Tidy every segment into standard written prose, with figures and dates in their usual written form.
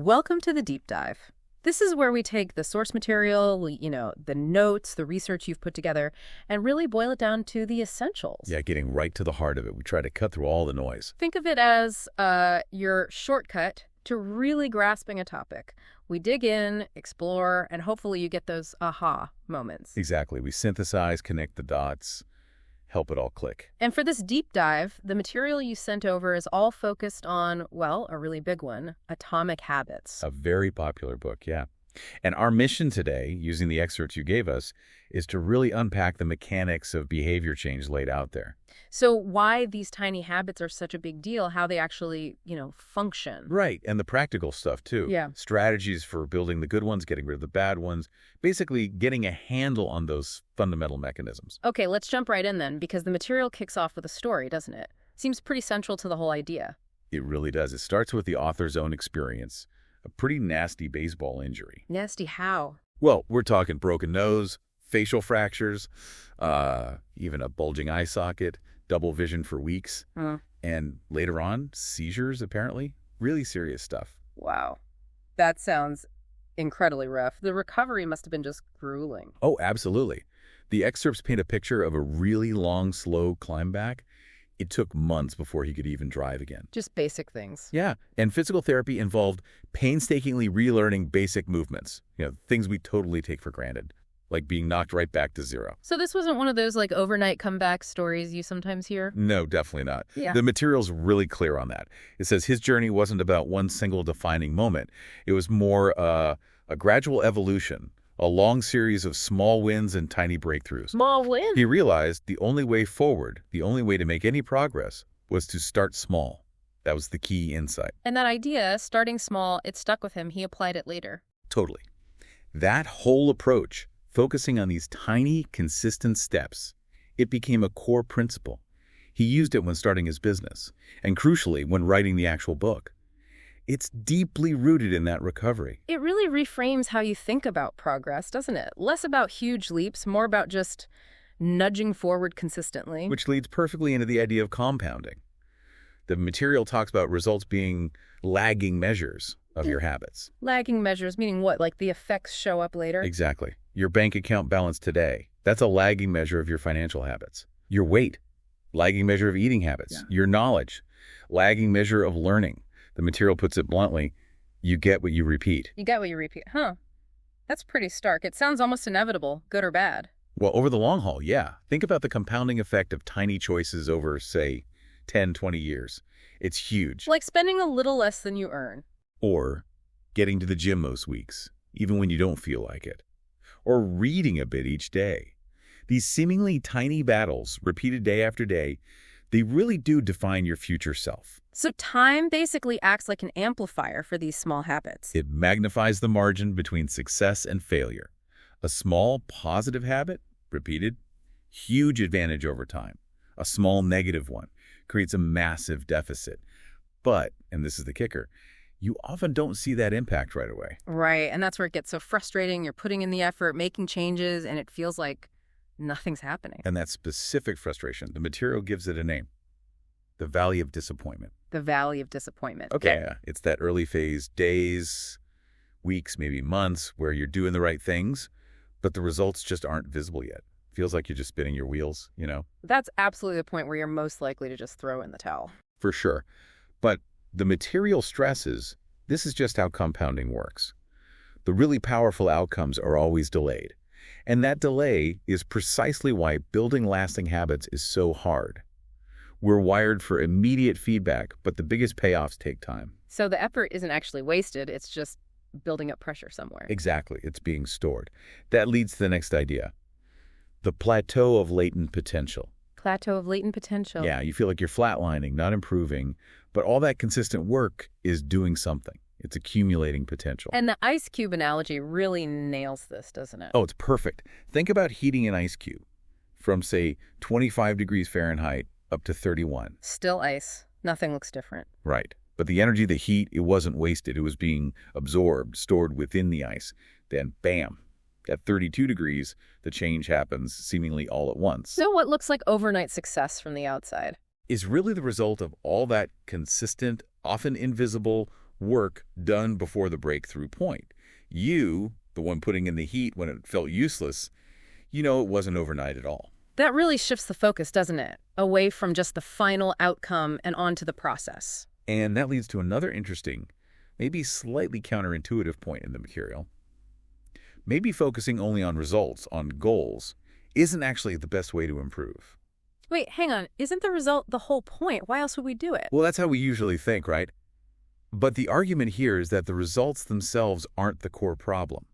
Welcome to the deep dive. This is where we take the source material, the notes, the research you've put together, and really boil it down to the essentials. Yeah, getting right to the heart of it. We try to cut through all the noise. Think of it as your shortcut to really grasping a topic. We dig in, explore, and hopefully you get those aha moments. Exactly. We synthesize, connect the dots, help it all click. And for this deep dive, the material you sent over is all focused on, well, a really big one, Atomic Habits. A very popular book, yeah. And our mission today, using the excerpts you gave us, is to really unpack the mechanics of behavior change laid out there. So why these tiny habits are such a big deal, how they actually, function. Right, and the practical stuff, too. Yeah. Strategies for building the good ones, getting rid of the bad ones, basically getting a handle on those fundamental mechanisms. Okay, let's jump right in then, because the material kicks off with a story, doesn't it? Seems pretty central to the whole idea. It really does. It starts with the author's own experience, a pretty nasty baseball injury. Nasty how? Well, we're talking broken nose, facial fractures, even a bulging eye socket, double vision for weeks, and later on, seizures, apparently. Really serious stuff. Wow. That sounds incredibly rough. The recovery must have been just grueling. Oh, absolutely. The excerpts paint a picture of a really long, slow climb back. It took months before he could even drive again. Just basic things. Yeah, and physical therapy involved painstakingly relearning basic movements, things we totally take for granted, like being knocked right back to zero. So this wasn't one of those overnight comeback stories you sometimes hear? No, definitely not. Yeah. The material's really clear on that. It says his journey wasn't about one single defining moment. It was more a gradual evolution, a long series of small wins and tiny breakthroughs. Small win? He realized the only way forward, the only way to make any progress, was to start small. That was the key insight. And that idea, starting small, it stuck with him. He applied it later. Totally. That whole approach, focusing on these tiny, consistent steps, it became a core principle. He used it when starting his business, and crucially, when writing the actual book. It's deeply rooted in that recovery. It really reframes how you think about progress, doesn't it? Less about huge leaps, more about just nudging forward consistently. Which leads perfectly into the idea of compounding. The material talks about results being lagging measures of your habits. Lagging measures, meaning what? Like the effects show up later? Exactly. Your bank account balance today, that's a lagging measure of your financial habits. Your weight, lagging measure of eating habits. Yeah. Your knowledge, lagging measure of learning. The material puts it bluntly, you get what you repeat. You get what you repeat. Huh. That's pretty stark. It sounds almost inevitable, good or bad. Well, over the long haul, yeah. Think about the compounding effect of tiny choices over, say, 10, 20 years. It's huge. Like spending a little less than you earn. Or getting to the gym most weeks, even when you don't feel like it. Or reading a bit each day. These seemingly tiny battles, repeated day after day, they really do define your future self. So time basically acts like an amplifier for these small habits. It magnifies the margin between success and failure. A small positive habit, repeated, huge advantage over time. A small negative one creates a massive deficit. But, and this is the kicker, you often don't see that impact right away. Right, and that's where it gets so frustrating. You're putting in the effort, making changes, and it feels like nothing's happening. And that specific frustration, the material gives it a name. The Valley of Disappointment. The Valley of Disappointment. Okay. Yeah, it's that early phase, days, weeks, maybe months, where you're doing the right things, but the results just aren't visible yet. Feels like you're just spinning your wheels, That's absolutely the point where you're most likely to just throw in the towel. For sure. But the material stresses, this is just how compounding works. The really powerful outcomes are always delayed. And that delay is precisely why building lasting habits is so hard. We're wired for immediate feedback, but the biggest payoffs take time. So the effort isn't actually wasted, it's just building up pressure somewhere. Exactly, it's being stored. That leads to the next idea. The plateau of latent potential. Plateau of latent potential. Yeah, you feel like you're flatlining, not improving, but all that consistent work is doing something. It's accumulating potential. And the ice cube analogy really nails this, doesn't it? Oh, it's perfect. Think about heating an ice cube from, say, 25 degrees Fahrenheit up to 31. Still ice. Nothing looks different. Right. But the energy, the heat, it wasn't wasted. It was being absorbed, stored within the ice. Then, bam, at 32 degrees, the change happens seemingly all at once. So what looks like overnight success from the outside Is really the result of all that consistent, often invisible, work done before the breakthrough point. You, the one putting in the heat when it felt useless, it wasn't overnight at all. That really shifts the focus, doesn't it? Away from just the final outcome and onto the process. And that leads to another interesting, maybe slightly counterintuitive point in the material. Maybe focusing only on results, on goals, isn't actually the best way to improve. Wait, hang on. Isn't the result the whole point? Why else would we do it? Well, that's how we usually think, right? But the argument here is that the results themselves aren't the core problem.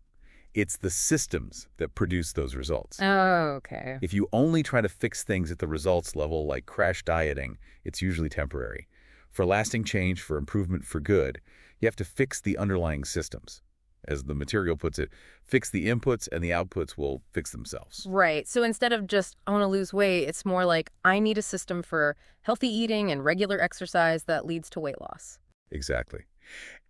It's the systems that produce those results. Oh, okay. If you only try to fix things at the results level, like crash dieting, it's usually temporary. For lasting change, for improvement, for good, you have to fix the underlying systems. As the material puts it, fix the inputs and the outputs will fix themselves. Right. So instead of just, I want to lose weight, it's more like, I need a system for healthy eating and regular exercise that leads to weight loss. Exactly.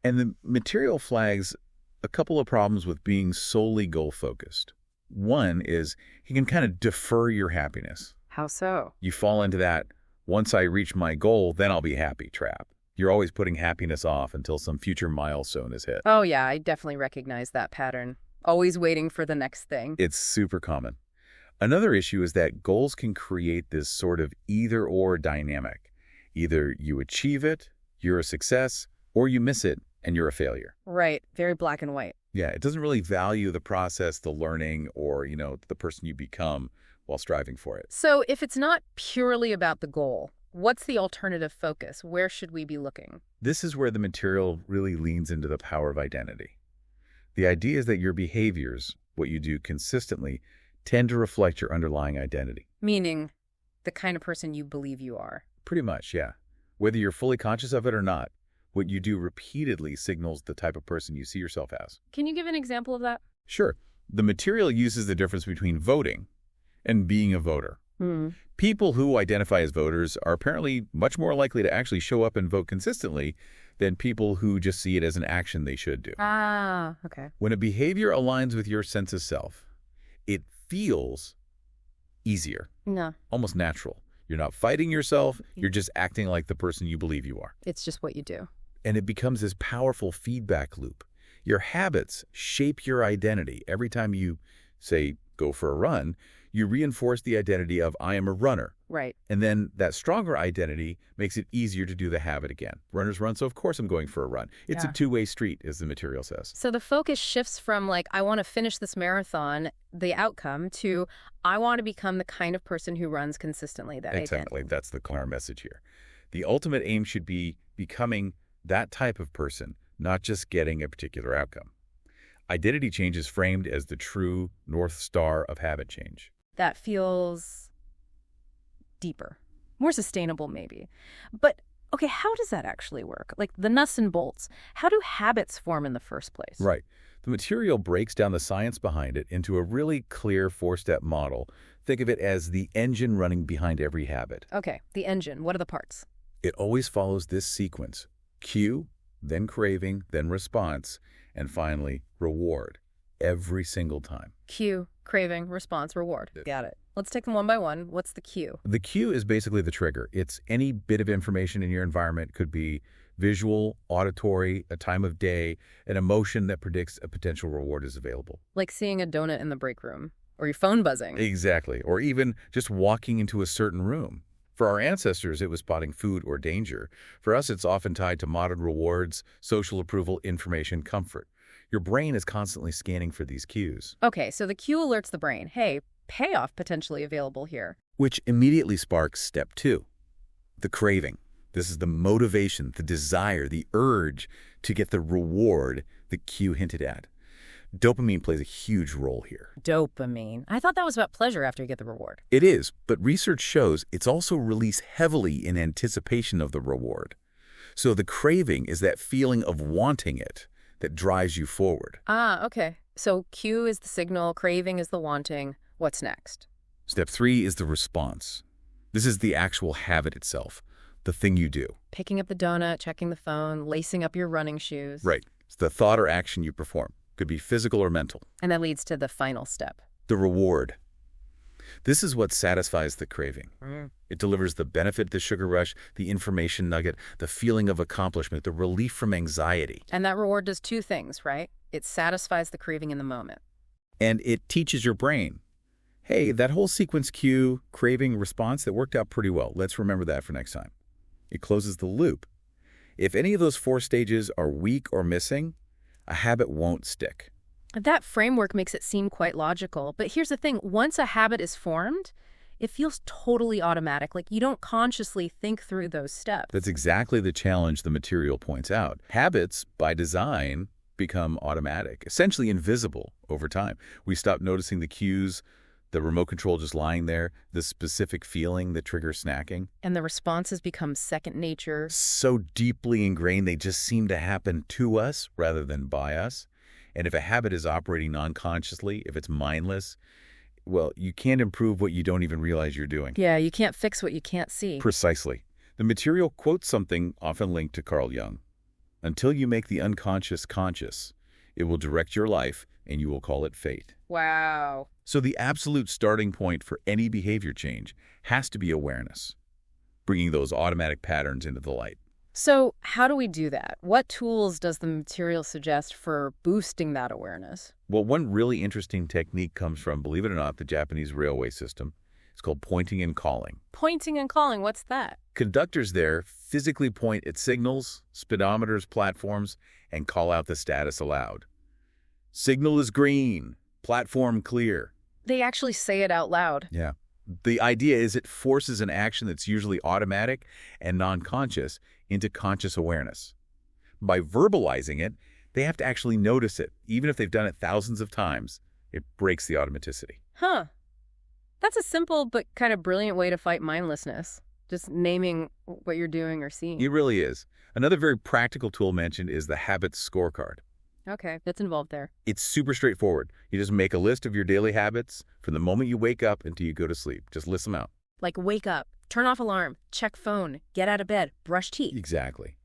And the material flags a couple of problems with being solely goal-focused. One is he can kind of defer your happiness. How so? You fall into that, once I reach my goal, then I'll be happy trap. You're always putting happiness off until some future milestone is hit. Oh, yeah, I definitely recognize that pattern. Always waiting for the next thing. It's super common. Another issue is that goals can create this sort of either-or dynamic. Either you achieve it, you're a success, or you miss it, and you're a failure. Right. Very black and white. Yeah, it doesn't really value the process, the learning, or, the person you become while striving for it. So if it's not purely about the goal, what's the alternative focus? Where should we be looking? This is where the material really leans into the power of identity. The idea is that your behaviors, what you do consistently, tend to reflect your underlying identity. Meaning the kind of person you believe you are. Pretty much, yeah. Whether you're fully conscious of it or not, what you do repeatedly signals the type of person you see yourself as. Can you give an example of that? Sure. The material uses the difference between voting and being a voter. People who identify as voters are apparently much more likely to actually show up and vote consistently than people who just see it as an action they should do. Ah, okay. When a behavior aligns with your sense of self, it feels easier, No, almost natural. You're not fighting yourself, you're just acting like the person you believe you are. it's just what you do. And it becomes this powerful feedback loop. Your habits shape your identity. Every time you, say, go for a run, you reinforce the identity of I am a runner. Right. And then that stronger identity makes it easier to do the habit again. Runners run, so of course I'm going for a run. It's Yeah. a two-way street, as the material says. So the focus shifts from like, I want to finish this marathon, the outcome, to I want to become the kind of person who runs consistently. That Exactly. That's the clear message here. The ultimate aim should be becoming that type of person, not just getting a particular outcome. Identity change is framed as the true North Star of habit change. That feels deeper, more sustainable maybe. But okay, how does that actually work? Like the nuts and bolts, how do habits form in the first place? Right. The material breaks down the science behind it into a really clear four-step model. Think of it as the engine running behind every habit. Okay, the engine, what are the parts? It always follows this sequence: cue, then craving, then response, and finally reward, every single time. Cue, craving, response, reward. Got it. Let's take them one by one. What's the cue? The cue is basically the trigger. It's any bit of information in your environment. Could be visual, auditory, a time of day, an emotion that predicts a potential reward is available. Like seeing a donut in the break room, or your phone buzzing. Exactly. Or even just walking into a certain room. For our ancestors, it was spotting food or danger. For us, it's often tied to modern rewards, social approval, information, comfort. Your brain is constantly scanning for these cues. Okay, so the cue alerts the brain. Hey, payoff potentially available here. Which immediately sparks step 2, the craving. This is the motivation, the desire, the urge to get the reward the cue hinted at. Dopamine plays a huge role here. Dopamine. I thought that was about pleasure after you get the reward. It is, but research shows it's also released heavily in anticipation of the reward. So the craving is that feeling of wanting it that drives you forward. Ah, okay. So cue is the signal, craving is the wanting. What's next? Step 3 is the response. This is the actual habit itself, the thing you do. Picking up the donut, checking the phone, lacing up your running shoes. Right. It's the thought or action you perform. Could be physical or mental. And that leads to the final step. The reward. This is what satisfies the craving. It delivers the benefit, the sugar rush, the information nugget, the feeling of accomplishment, the relief from anxiety. And that reward does two things, right? It satisfies the craving in the moment. And it teaches your brain, hey, that whole sequence cue, craving, response, that worked out pretty well. Let's remember that for next time. It closes the loop. If any of those 4 stages are weak or missing, a habit won't stick. That framework makes it seem quite logical. But here's the thing. Once a habit is formed, it feels totally automatic. Like you don't consciously think through those steps. That's exactly the challenge the material points out. Habits, by design, become automatic, essentially invisible over time. We stop noticing the cues, the remote control just lying there, the specific feeling that triggers snacking. And the responses become second nature. So deeply ingrained, they just seem to happen to us rather than by us. And if a habit is operating non-consciously, if it's mindless, well, you can't improve what you don't even realize you're doing. Yeah, you can't fix what you can't see. Precisely. The material quotes something often linked to Carl Jung. Until you make the unconscious conscious, it will direct your life and you will call it fate. Wow. So the absolute starting point for any behavior change has to be awareness, bringing those automatic patterns into the light. So how do we do that? What tools does the material suggest for boosting that awareness? Well, one really interesting technique comes from, believe it or not, the Japanese railway system. It's called pointing and calling. Pointing and calling, what's that? Conductors there physically point at signals, speedometers, platforms, and call out the status aloud. Signal is green, platform clear. They actually say it out loud. Yeah. The idea is it forces an action that's usually automatic and non-conscious into conscious awareness. By verbalizing it, they have to actually notice it. Even if they've done it thousands of times, it breaks the automaticity. Huh. That's a simple but kind of brilliant way to fight mindlessness. Just naming what you're doing or seeing. It really is. Another very practical tool mentioned is the habits scorecard. Okay, that's involved there. It's super straightforward. You just make a list of your daily habits from the moment you wake up until you go to sleep. Just list them out. Like wake up, turn off alarm, check phone, get out of bed, brush teeth. Exactly.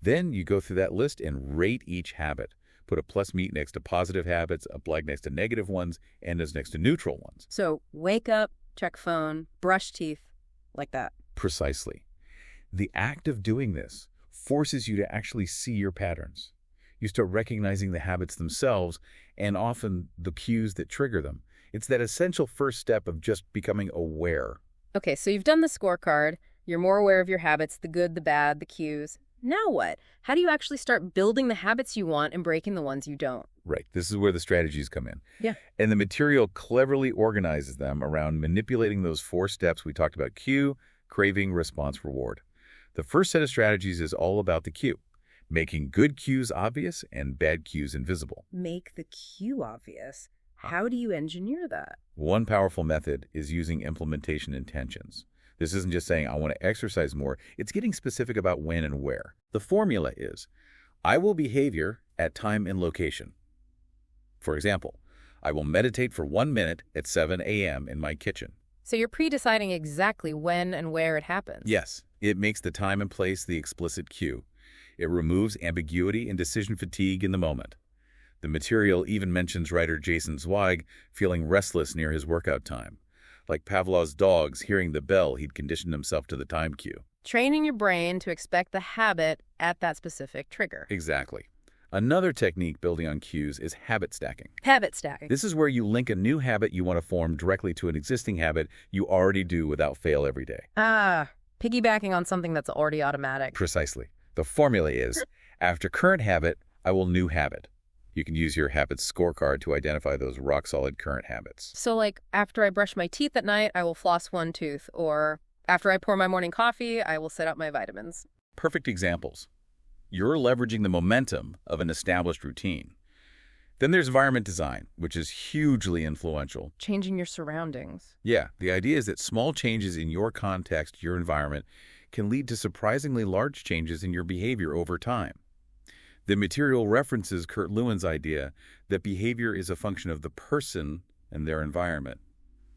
Then you go through that list and rate each habit. Put a plus meet next to positive habits, a blank next to negative ones, and as next to neutral ones. So wake up, check phone, brush teeth, like that. Precisely. The act of doing this forces you to actually see your patterns. You start recognizing the habits themselves and often the cues that trigger them. It's that essential first step of just becoming aware. Okay, so you've done the scorecard. You're more aware of your habits, the good, the bad, the cues. Now what? How do you actually start building the habits you want and breaking the ones you don't? Right. This is where the strategies come in. Yeah. And the material cleverly organizes them around manipulating those 4 steps we talked about: cue, craving, response, reward. The first set of strategies is all about the cue, making good cues obvious and bad cues invisible. Make the cue obvious. How do you engineer that? One powerful method is using implementation intentions. This isn't just saying, I want to exercise more. It's getting specific about when and where. The formula is, I will behavior at time and location. For example, I will meditate for 1 minute at 7 a.m. in my kitchen. So you're pre-deciding exactly when and where it happens. Yes, it makes the time and place the explicit cue. It removes ambiguity and decision fatigue in the moment. The material even mentions writer Jason Zweig feeling restless near his workout time. Like Pavlov's dogs hearing the bell, he'd conditioned himself to the time cue. Training your brain to expect the habit at that specific trigger. Exactly. Another technique building on cues is habit stacking. Habit stacking. This is where you link a new habit you want to form directly to an existing habit you already do without fail every day. Piggybacking on something that's already automatic. Precisely. The formula is, after current habit, I will new habit. You can use your habits scorecard to identify those rock-solid current habits. So like, after I brush my teeth at night, I will floss 1 tooth. Or after I pour my morning coffee, I will set up my vitamins. Perfect examples. You're leveraging the momentum of an established routine. Then there's environment design, which is hugely influential. Changing your surroundings. Yeah, the idea is that small changes in your context, your environment, can lead to surprisingly large changes in your behavior over time. The material references Kurt Lewin's idea that behavior is a function of the person and their environment.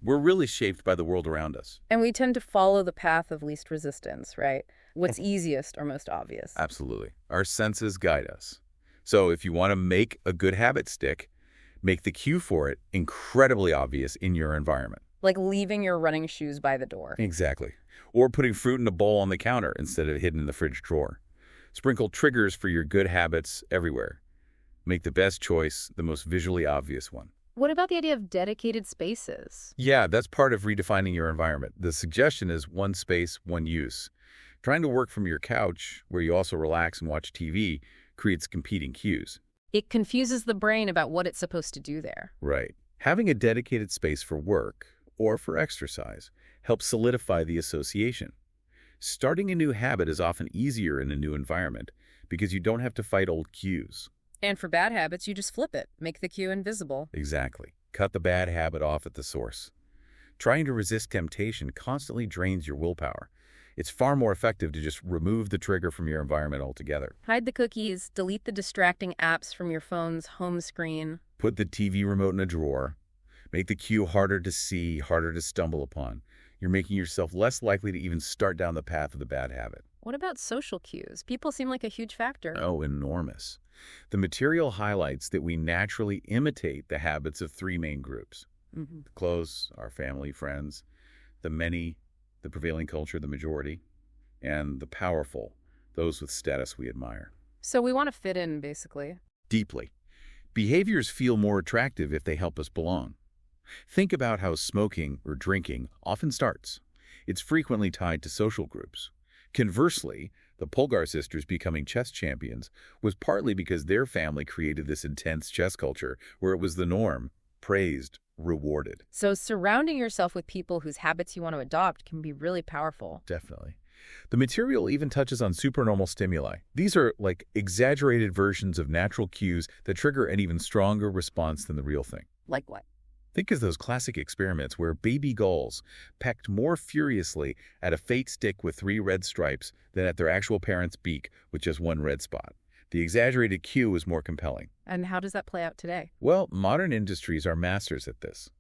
We're really shaped by the world around us. And we tend to follow the path of least resistance, right? What's easiest or most obvious. Absolutely. Our senses guide us. So if you want to make a good habit stick, make the cue for it incredibly obvious in your environment. Like leaving your running shoes by the door. Exactly. Or putting fruit in a bowl on the counter instead of hidden in the fridge drawer. Sprinkle triggers for your good habits everywhere. Make the best choice the most visually obvious one. What about the idea of dedicated spaces? Yeah, that's part of redefining your environment. The suggestion is one space, one use. Trying to work from your couch, where you also relax and watch TV, creates competing cues. It confuses the brain about what it's supposed to do there. Right. Having a dedicated space for work or for exercise helps solidify the association. Starting a new habit is often easier in a new environment because you don't have to fight old cues. And for bad habits, you just flip it. Make the cue invisible. Exactly. Cut the bad habit off at the source. Trying to resist temptation constantly drains your willpower. It's far more effective to just remove the trigger from your environment altogether. Hide the cookies, delete the distracting apps from your phone's home screen. Put the TV remote in a drawer. Make the cue harder to see, harder to stumble upon. You're making yourself less likely to even start down the path of the bad habit. What about social cues? People seem like a huge factor. Oh, enormous. The material highlights that we naturally imitate the habits of three main groups. The close, our family, friends, the many, the prevailing culture, the majority, and the powerful, those with status we admire. So we want to fit in, basically. Deeply. Behaviors feel more attractive if they help us belong. Think about how smoking or drinking often starts. It's frequently tied to social groups. Conversely, the Polgar sisters becoming chess champions was partly because their family created this intense chess culture where it was the norm, praised, rewarded. So surrounding yourself with people whose habits you want to adopt can be really powerful. Definitely. The material even touches on supernormal stimuli. These are like exaggerated versions of natural cues that trigger an even stronger response than the real thing. Like what? Think of those classic experiments where baby gulls pecked more furiously at a fate stick with 3 red stripes than at their actual parent's beak with just 1 red spot. The exaggerated cue was more compelling. And how does that play out today? Well, modern industries are masters at this.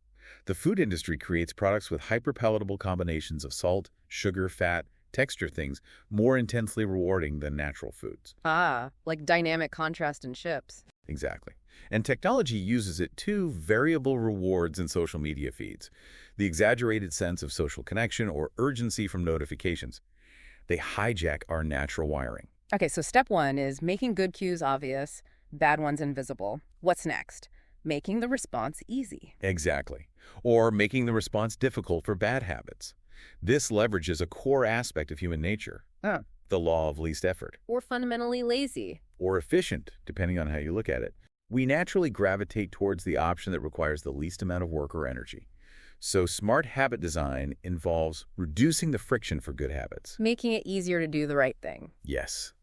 The food industry creates products with hyperpalatable combinations of salt, sugar, fat, texture things more intensely rewarding than natural foods. Ah, like dynamic contrast in chips. Exactly. And technology uses it too, variable rewards in social media feeds, the exaggerated sense of social connection or urgency from notifications. They hijack our natural wiring. Okay, so step 1 is making good cues obvious, bad ones invisible. What's next? Making the response easy. Exactly. Or making the response difficult for bad habits. This leverages a core aspect of human nature, the law of least effort. Or fundamentally lazy. Or efficient, depending on how you look at it. We naturally gravitate towards the option that requires the least amount of work or energy. So smart habit design involves reducing the friction for good habits. Making it easier to do the right thing. Yes.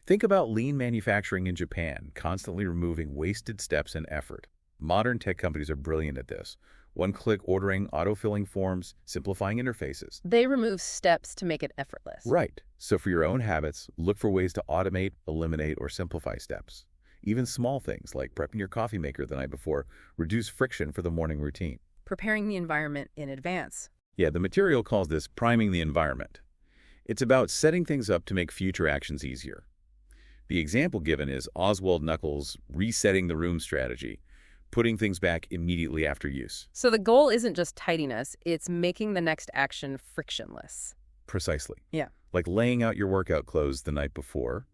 Think about lean manufacturing in Japan, constantly removing wasted steps and effort. Modern tech companies are brilliant at this. One-click ordering, auto-filling forms, simplifying interfaces. They remove steps to make it effortless. Right. So for your own habits, look for ways to automate, eliminate, or simplify steps. Even small things like prepping your coffee maker the night before reduce friction for the morning routine. Preparing the environment in advance. Yeah, the material calls this priming the environment. It's about setting things up to make future actions easier. The example given is Oswald Knuckles' resetting the room strategy, putting things back immediately after use. So the goal isn't just tidiness, it's making the next action frictionless. Precisely. Yeah. Like laying out your workout clothes the night before.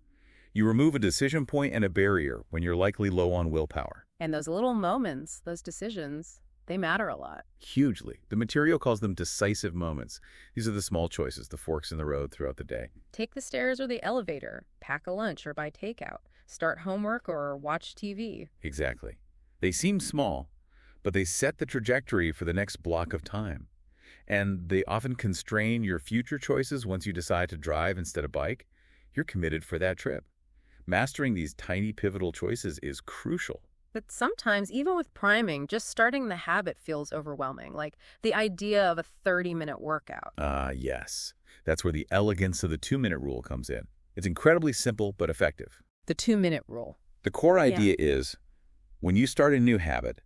You remove a decision point and a barrier when you're likely low on willpower. And those little moments, those decisions, they matter a lot. Hugely. The material calls them decisive moments. These are the small choices, the forks in the road throughout the day. Take the stairs or the elevator, pack a lunch or buy takeout, start homework or watch TV. Exactly. They seem small, but they set the trajectory for the next block of time. And they often constrain your future choices once you decide to drive instead of bike. You're committed for that trip. Mastering these tiny pivotal choices is crucial. But sometimes, even with priming, just starting the habit feels overwhelming, like the idea of a 30-minute workout. Yes. That's where the elegance of the 2-minute rule comes in. It's incredibly simple but effective. The 2-minute rule. The core idea is, when you start a new habit,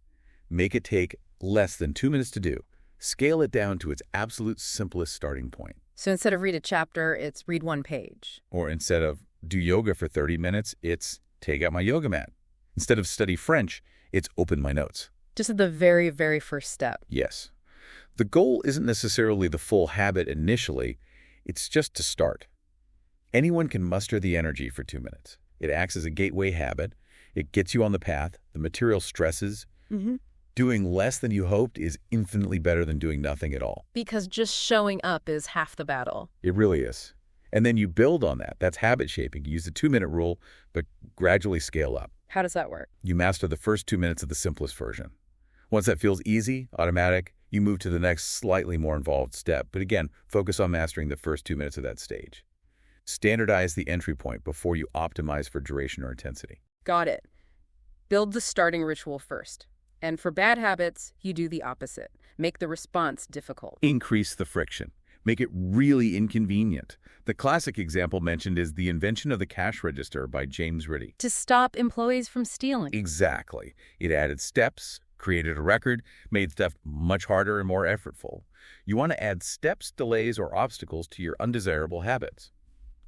make it take less than 2 minutes to do. Scale it down to its absolute simplest starting point. So instead of read a chapter, it's read 1 page. Or instead of do yoga for 30 minutes, it's take out my yoga mat. Instead of study French, it's open my notes. Just at the very, very first step. Yes. The goal isn't necessarily the full habit initially, it's just to start. Anyone can muster the energy for 2 minutes. It acts as a gateway habit. It gets you on the path. The material stresses. Doing less than you hoped is infinitely better than doing nothing at all. Because just showing up is half the battle. It really is. And then you build on that. That's habit shaping. You use the 2-minute rule, but gradually scale up. How does that work? You master the first 2 minutes of the simplest version. Once that feels easy, automatic, you move to the next slightly more involved step. But again, focus on mastering the first 2 minutes of that stage. Standardize the entry point before you optimize for duration or intensity. Got it. Build the starting ritual first. And for bad habits, you do the opposite. Make the response difficult. Increase the friction. Make it really inconvenient. The classic example mentioned is the invention of the cash register by James Ritty. To stop employees from stealing. Exactly. It added steps, created a record, made stuff much harder and more effortful. You want to add steps, delays, or obstacles to your undesirable habits.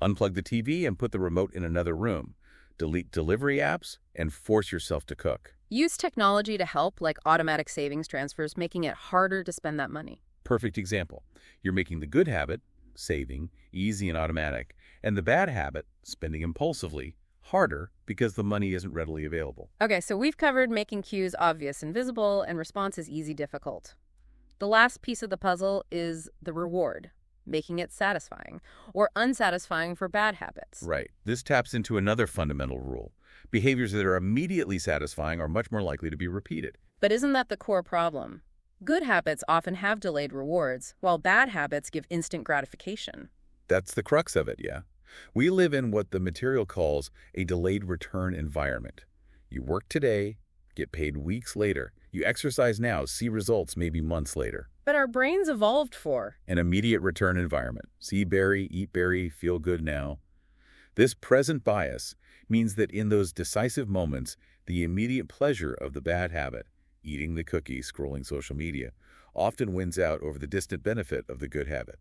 Unplug the TV and put the remote in another room. Delete delivery apps and force yourself to cook. Use technology to help, like automatic savings transfers, making it harder to spend that money. Perfect example. You're making the good habit, saving, easy and automatic, and the bad habit, spending impulsively, harder because the money isn't readily available. Okay, so we've covered making cues obvious and visible, and responses easy, difficult. The last piece of the puzzle is the reward, making it satisfying or unsatisfying for bad habits. Right. This taps into another fundamental rule. Behaviors that are immediately satisfying are much more likely to be repeated. But isn't that the core problem? Good habits often have delayed rewards, while bad habits give instant gratification. That's the crux of it, yeah. We live in what the material calls a delayed return environment. You work today, get paid weeks later. You exercise now, see results maybe months later. But our brains evolved for An immediate return environment. See berry, eat berry, feel good now. This present bias means that in those decisive moments, the immediate pleasure of the bad habit, eating the cookie, scrolling social media, often wins out over the distant benefit of the good habit.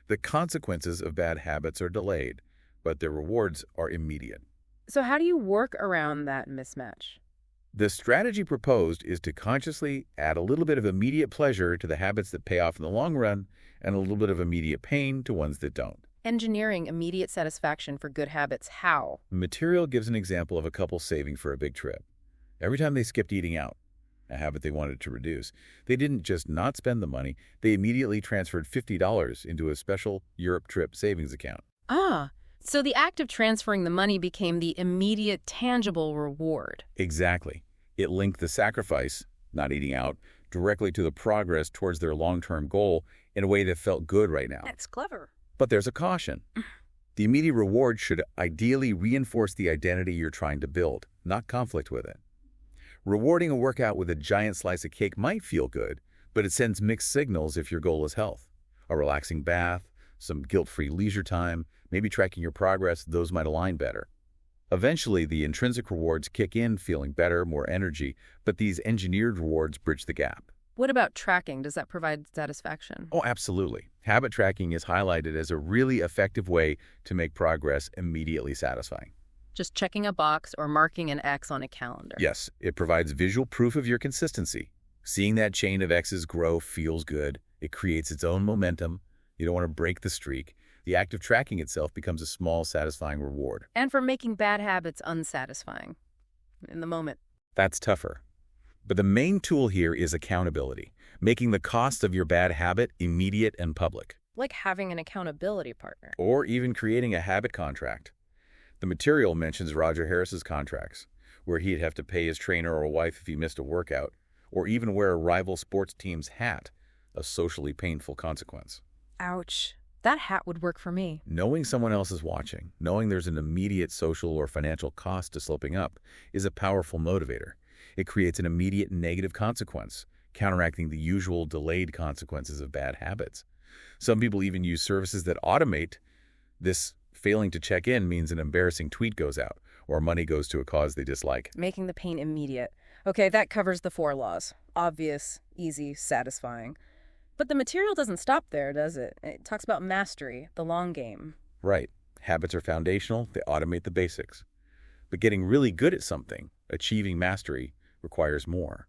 The consequences of bad habits are delayed, but their rewards are immediate. So how do you work around that mismatch? The strategy proposed is to consciously add a little bit of immediate pleasure to the habits that pay off in the long run and a little bit of immediate pain to ones that don't. Engineering immediate satisfaction for good habits, how? Material gives an example of a couple saving for a big trip. Every time they skipped eating out, a habit they wanted to reduce, they didn't just not spend the money, they immediately transferred $50 into a special Europe trip savings account. Ah, so the act of transferring the money became the immediate, tangible reward. Exactly. It linked the sacrifice, not eating out, directly to the progress towards their long-term goal in a way that felt good right now. That's clever. But there's a caution. The immediate reward should ideally reinforce the identity you're trying to build, not conflict with it. Rewarding a workout with a giant slice of cake might feel good, but it sends mixed signals if your goal is health. A relaxing bath, some guilt-free leisure time, maybe tracking your progress, those might align better. Eventually, the intrinsic rewards kick in, feeling better, more energy, but these engineered rewards bridge the gap. What about tracking? Does that provide satisfaction? Oh, absolutely. Habit tracking is highlighted as a really effective way to make progress immediately satisfying. Just checking a box or marking an X on a calendar. Yes, it provides visual proof of your consistency. Seeing that chain of X's grow feels good. It creates its own momentum. You don't want to break the streak. The act of tracking itself becomes a small, satisfying reward. And for making bad habits unsatisfying in the moment. That's tougher. But the main tool here is accountability, making the cost of your bad habit immediate and public. Like having an accountability partner. Or even creating a habit contract. The material mentions Roger Harris's contracts, where he'd have to pay his trainer or wife if he missed a workout, or even wear a rival sports team's hat, a socially painful consequence. Ouch. That hat would work for me. Knowing someone else is watching, knowing there's an immediate social or financial cost to slipping up, is a powerful motivator. It creates an immediate negative consequence, counteracting the usual delayed consequences of bad habits. Some people even use services that automate this. Failing to check in means an embarrassing tweet goes out, or money goes to a cause they dislike. Making the pain immediate. Okay, that covers the 4 laws. Obvious, easy, satisfying. But the material doesn't stop there, does it? It talks about mastery, the long game. Right. Habits are foundational. They automate the basics. But getting really good at something, achieving mastery, requires more.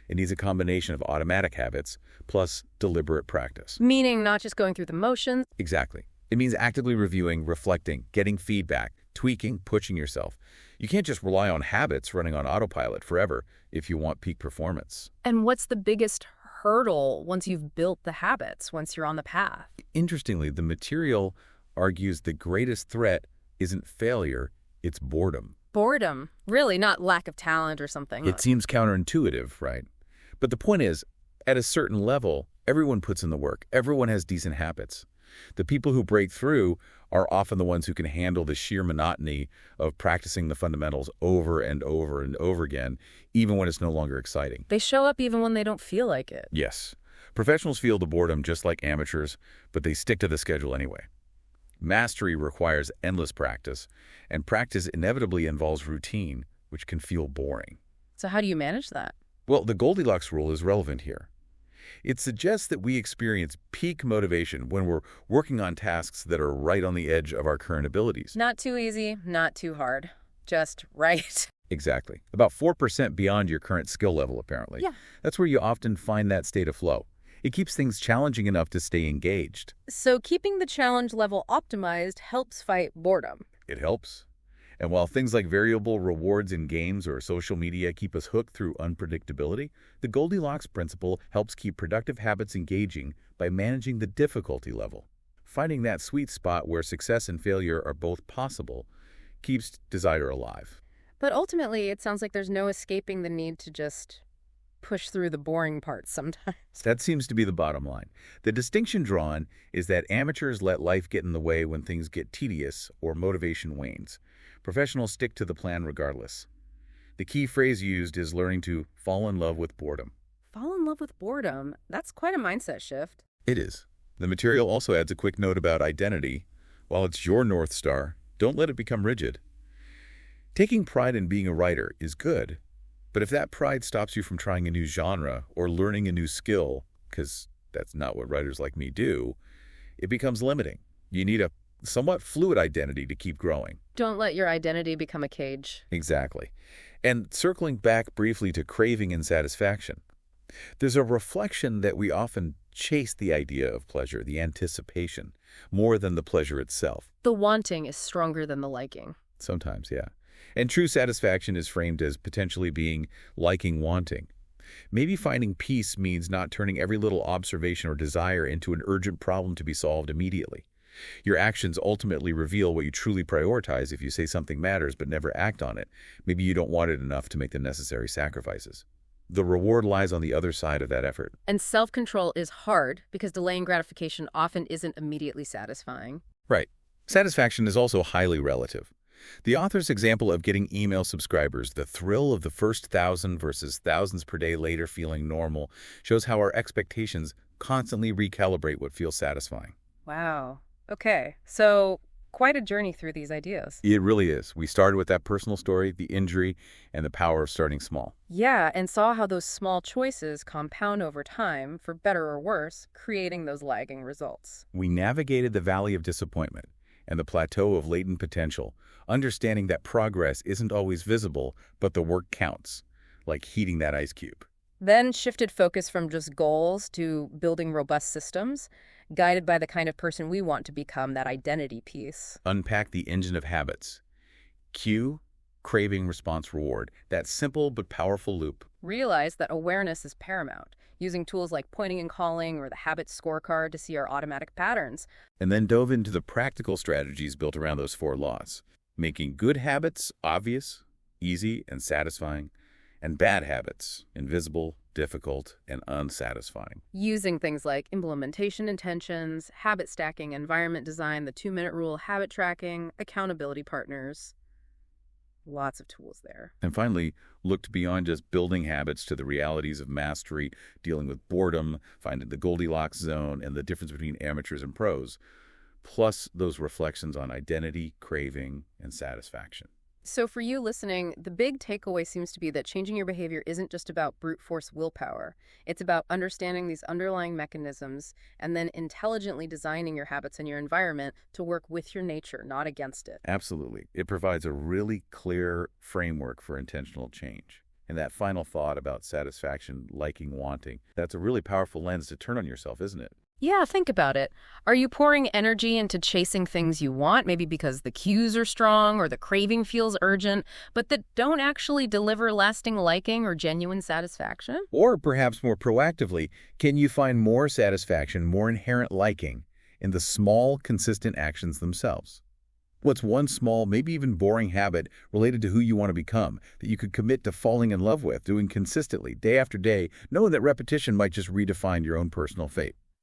It needs a combination of automatic habits plus deliberate practice. Meaning not just going through the motions. Exactly. It means actively reviewing, reflecting, getting feedback, tweaking, pushing yourself. You can't just rely on habits running on autopilot forever if you want peak performance. And what's the biggest hurdle once you've built the habits, once you're on the path? Interestingly, the material argues the greatest threat isn't failure, it's boredom. Boredom. Really, not lack of talent or something. It seems counterintuitive, right? But the point is, at a certain level, everyone puts in the work. Everyone has decent habits. The people who break through are often the ones who can handle the sheer monotony of practicing the fundamentals over and over and over again, even when it's no longer exciting. They show up even when they don't feel like it. Yes. Professionals feel the boredom just like amateurs, but they stick to the schedule anyway. Mastery requires endless practice, and practice inevitably involves routine, which can feel boring. So how do you manage that? Well, the Goldilocks rule is relevant here. It suggests that we experience peak motivation when we're working on tasks that are right on the edge of our current abilities. Not too easy, not too hard. Just right. Exactly. About 4% beyond your current skill level, apparently. Yeah. That's where you often find that state of flow. It keeps things challenging enough to stay engaged. So keeping the challenge level optimized helps fight boredom. It helps. And while things like variable rewards in games or social media keep us hooked through unpredictability, the Goldilocks principle helps keep productive habits engaging by managing the difficulty level. Finding that sweet spot where success and failure are both possible keeps desire alive. But ultimately, it sounds like there's no escaping the need to just push through the boring parts sometimes. That seems to be the bottom line. The distinction drawn is that amateurs let life get in the way when things get tedious or motivation wanes. Professionals stick to the plan regardless. The key phrase used is learning to fall in love with boredom. Fall in love with boredom. That's quite a mindset shift. It is. The material also adds a quick note about identity. While it's your North Star, don't let it become rigid. Taking pride in being a writer is good, but if that pride stops you from trying a new genre or learning a new skill, because that's not what writers like me do, it becomes limiting. You need a somewhat fluid identity to keep growing. Don't let your identity become a cage. Exactly. And circling back briefly to craving and satisfaction, there's a reflection that we often chase the idea of pleasure, the anticipation, more than the pleasure itself. The wanting is stronger than the liking. Sometimes, yeah. And true satisfaction is framed as potentially being liking wanting. Maybe finding peace means not turning every little observation or desire into an urgent problem to be solved immediately. Your actions ultimately reveal what you truly prioritize. If you say something matters but never act on it, maybe you don't want it enough to make the necessary sacrifices. The reward lies on the other side of that effort. And self-control is hard because delaying gratification often isn't immediately satisfying. Right. Satisfaction is also highly relative. The author's example of getting email subscribers, the thrill of the first 1,000 versus thousands per day later feeling normal, shows how our expectations constantly recalibrate what feels satisfying. Wow. Okay. So quite a journey through these ideas. It really is. We started with that personal story, the injury, and the power of starting small. Yeah, and saw how those small choices compound over time, for better or worse, creating those lagging results. We navigated the valley of disappointment and the plateau of latent potential, understanding that progress isn't always visible, but the work counts, like heating that ice cube. Then shifted focus from just goals to building robust systems, guided by the kind of person we want to become, that identity piece. Unpack the engine of habits. Cue, craving, response, reward. That simple but powerful loop. Realize that awareness is paramount, using tools like pointing and calling or the habit scorecard to see our automatic patterns. And then dove into the practical strategies built around those 4 laws, making good habits obvious, easy, and satisfying, and bad habits invisible, difficult, and unsatisfying. Using things like implementation intentions, habit stacking, environment design, the 2-minute rule, habit tracking, accountability partners. Lots of tools there. And finally, looked beyond just building habits to the realities of mastery, dealing with boredom, finding the Goldilocks zone, and the difference between amateurs and pros, plus those reflections on identity, craving, and satisfaction. So for you listening, the big takeaway seems to be that changing your behavior isn't just about brute force willpower. It's about understanding these underlying mechanisms and then intelligently designing your habits and your environment to work with your nature, not against it. Absolutely. It provides a really clear framework for intentional change. And that final thought about satisfaction, liking, wanting, that's a really powerful lens to turn on yourself, isn't it? Yeah, think about it. Are you pouring energy into chasing things you want, maybe because the cues are strong or the craving feels urgent, but that don't actually deliver lasting liking or genuine satisfaction? Or perhaps more proactively, can you find more satisfaction, more inherent liking in the small, consistent actions themselves? What's one small, maybe even boring habit related to who you want to become that you could commit to falling in love with, doing consistently, day after day, knowing that repetition might just redefine your own personal fate?